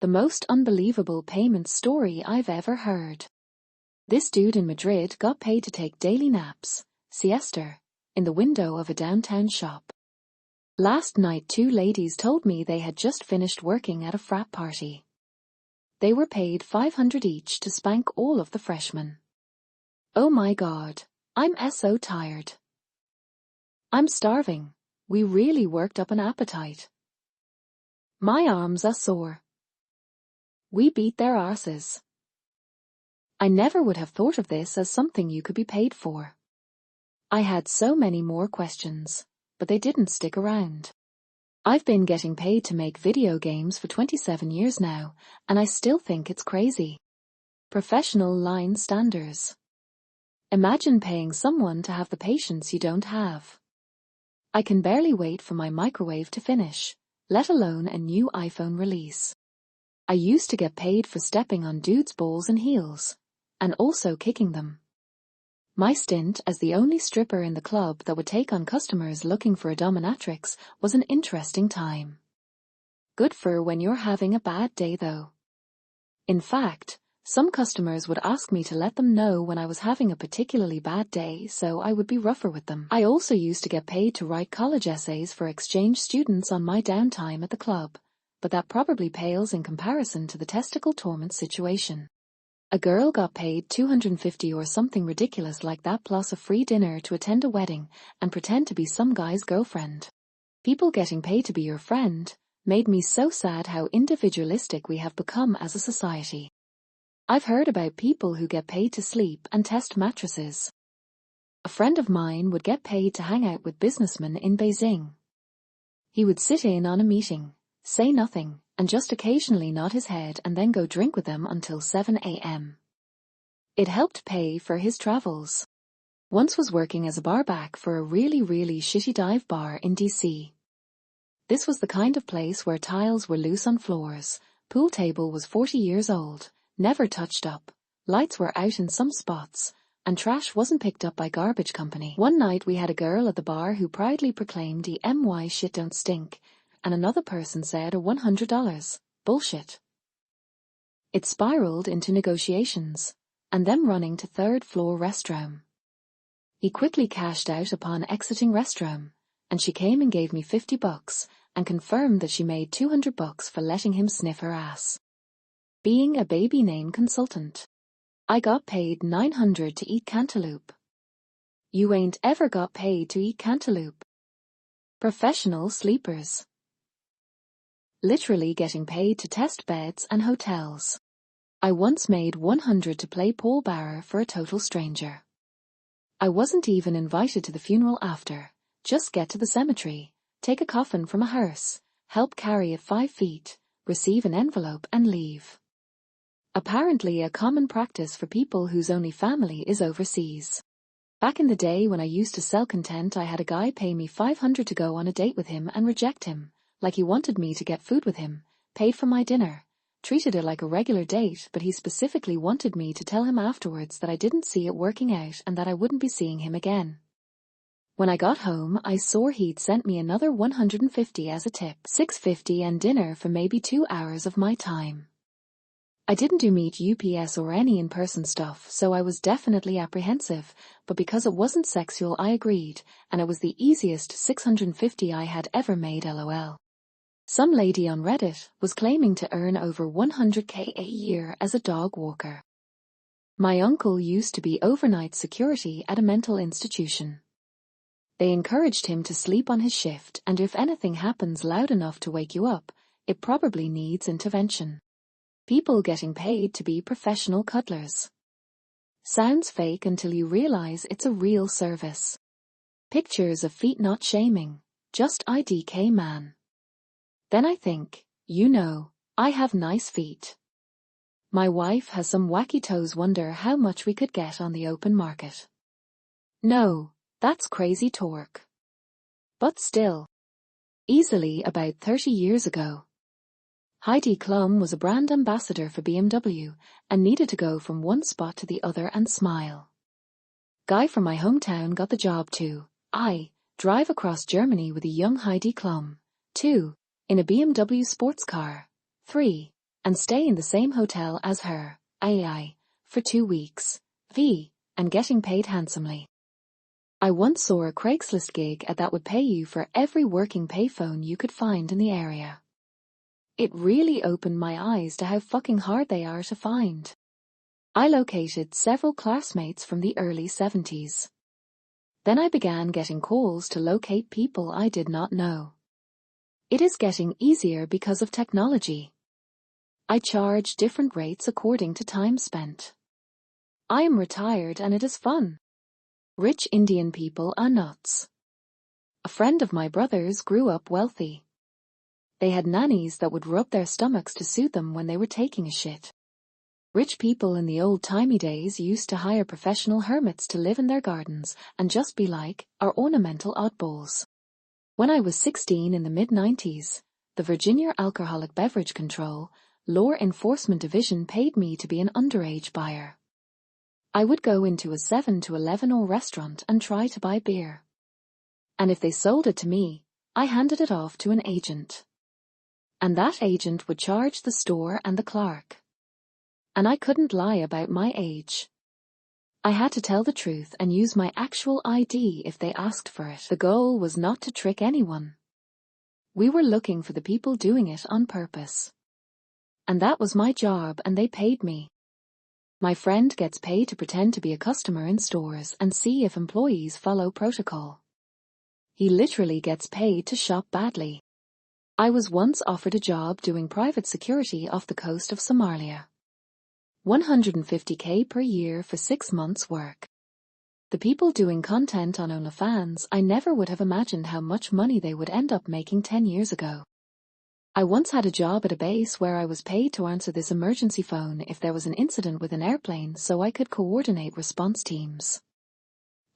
The most unbelievable payment story I've ever heard. This dude in Madrid got paid to take daily naps, siesta, in the window of a downtown shop. Last night 2 ladies told me they had just finished working at a frat party. They were paid $500 each to spank all of the freshmen. Oh my God, I'm so tired. I'm starving. We really worked up an appetite. My arms are sore. We beat their arses. I never would have thought of this as something you could be paid for. I had so many more questions, but they didn't stick around. I've been getting paid to make video games for 27 years now, and I still think it's crazy. Professional line standers. Imagine paying someone to have the patience you don't have. I can barely wait for my microwave to finish, let alone a new iPhone release. I used to get paid for stepping on dudes' balls and heels, and also kicking them. My stint as the only stripper in the club that would take on customers looking for a dominatrix was an interesting time. Good for when you're having a bad day though. In fact, some customers would ask me to let them know when I was having a particularly bad day so I would be rougher with them. I also used to get paid to write college essays for exchange students on my downtime at the club, but that probably pales in comparison to the testicle torment situation. A girl got paid $250 or something ridiculous like that plus a free dinner to attend a wedding and pretend to be some guy's girlfriend. People getting paid to be your friend made me so sad how individualistic we have become as a society. I've heard about people who get paid to sleep and test mattresses. A friend of mine would get paid to hang out with businessmen in Beijing. He would sit in on a meeting, say nothing, and just occasionally nod his head and then go drink with them until 7 a.m. It helped pay for his travels. Once was working as a barback for a really shitty dive bar in DC. This was the kind of place where tiles were loose on floors, pool table was 40 years old, never touched up, lights were out in some spots, and trash wasn't picked up by garbage company. One night we had a girl at the bar who proudly proclaimed "my shit don't stink," and another person said $100. Bullshit. It spiraled into negotiations, and them running to 3rd floor restroom. He quickly cashed out upon exiting restroom, and she came and gave me $50 and confirmed that she made $200 for letting him sniff her ass. Being a baby name consultant. I got paid $900 to eat cantaloupe. You ain't ever got paid to eat cantaloupe. Professional sleepers. Literally getting paid to test beds and hotels. I once made $100 to play Paul Barra for a total stranger. I wasn't even invited to the funeral after, just get to the cemetery, take a coffin from a hearse, help carry it 5 feet, receive an envelope and leave. Apparently a common practice for people whose only family is overseas. Back in the day when I used to sell content, I had a guy pay me $500 to go on a date with him and reject him, like he wanted me to get food with him, paid for my dinner, treated it like a regular date, but he specifically wanted me to tell him afterwards that I didn't see it working out and that I wouldn't be seeing him again. When I got home, I saw he'd sent me another $150 as a tip, $650 and dinner for maybe 2 hours of my time. I didn't do Meet UPS or any in-person stuff, so I was definitely apprehensive, but because it wasn't sexual I agreed, and it was the easiest $650 I had ever made lol. Some lady on Reddit was claiming to earn over $100K a year as a dog walker. My uncle used to be overnight security at a mental institution. They encouraged him to sleep on his shift, and if anything happens loud enough to wake you up, it probably needs intervention. People getting paid to be professional cuddlers. Sounds fake until you realize it's a real service. Pictures of feet not shaming, just IDK man. Then I think, I have nice feet. My wife has some wacky toes, wonder how much we could get on the open market. No, that's crazy talk. But still. Easily about 30 years ago. Heidi Klum was a brand ambassador for BMW and needed to go from one spot to the other and smile. Guy from my hometown got the job too. I drive across Germany with a young Heidi Klum. 2. In a BMW sports car. 3. and stay in the same hotel as her, AI, for 2 weeks, and getting paid handsomely. I once saw a Craigslist gig that would pay you for every working payphone you could find in the area. It really opened my eyes to how fucking hard they are to find. I located several classmates from the early 70s. Then I began getting calls to locate people I did not know. It is getting easier because of technology. I charge different rates according to time spent. I am retired and it is fun. Rich Indian people are nuts. A friend of my brother's grew up wealthy. They had nannies that would rub their stomachs to soothe them when they were taking a shit. Rich people in the old-timey days used to hire professional hermits to live in their gardens and just be like our ornamental oddballs. When I was 16 in the mid-90s, the Virginia Alcoholic Beverage Control, Law Enforcement Division paid me to be an underage buyer. I would go into a 7-Eleven or restaurant and try to buy beer. And if they sold it to me, I handed it off to an agent. And that agent would charge the store and the clerk. And I couldn't lie about my age. I had to tell the truth and use my actual ID if they asked for it. The goal was not to trick anyone. We were looking for the people doing it on purpose. And that was my job and they paid me. My friend gets paid to pretend to be a customer in stores and see if employees follow protocol. He literally gets paid to shop badly. I was once offered a job doing private security off the coast of Somalia. $150K per year for 6 months' work. The people doing content on OnlyFans, I never would have imagined how much money they would end up making 10 years ago. I once had a job at a base where I was paid to answer this emergency phone if there was an incident with an airplane so I could coordinate response teams.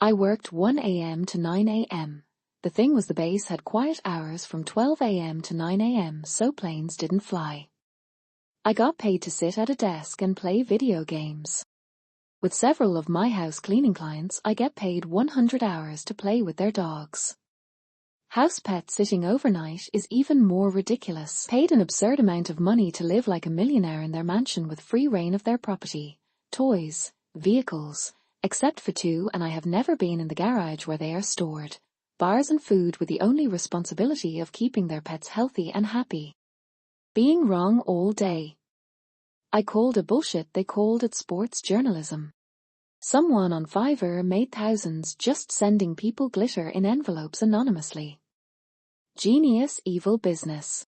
I worked 1 a.m. to 9 a.m. The thing was the base had quiet hours from 12 a.m. to 9 a.m. so planes didn't fly. I got paid to sit at a desk and play video games. With several of my house cleaning clients, I get paid 100 hours to play with their dogs. House pet sitting overnight is even more ridiculous. Paid an absurd amount of money to live like a millionaire in their mansion with free reign of their property, toys, vehicles, except for 2, and I have never been in the garage where they are stored. Bars and food with the only responsibility of keeping their pets healthy and happy. Being wrong all day. I called it bullshit, they called it sports journalism. Someone on Fiverr made thousands just sending people glitter in envelopes anonymously. Genius evil business.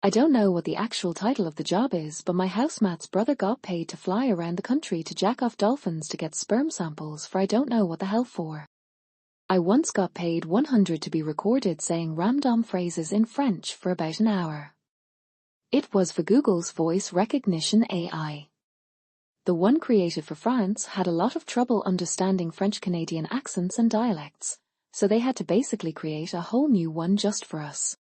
I don't know what the actual title of the job is, but my housemate's brother got paid to fly around the country to jack off dolphins to get sperm samples for I don't know what the hell for. I once got paid $100 to be recorded saying random phrases in French for about an hour. It was for Google's voice recognition AI. The one created for France had a lot of trouble understanding French-Canadian accents and dialects, so they had to basically create a whole new one just for us.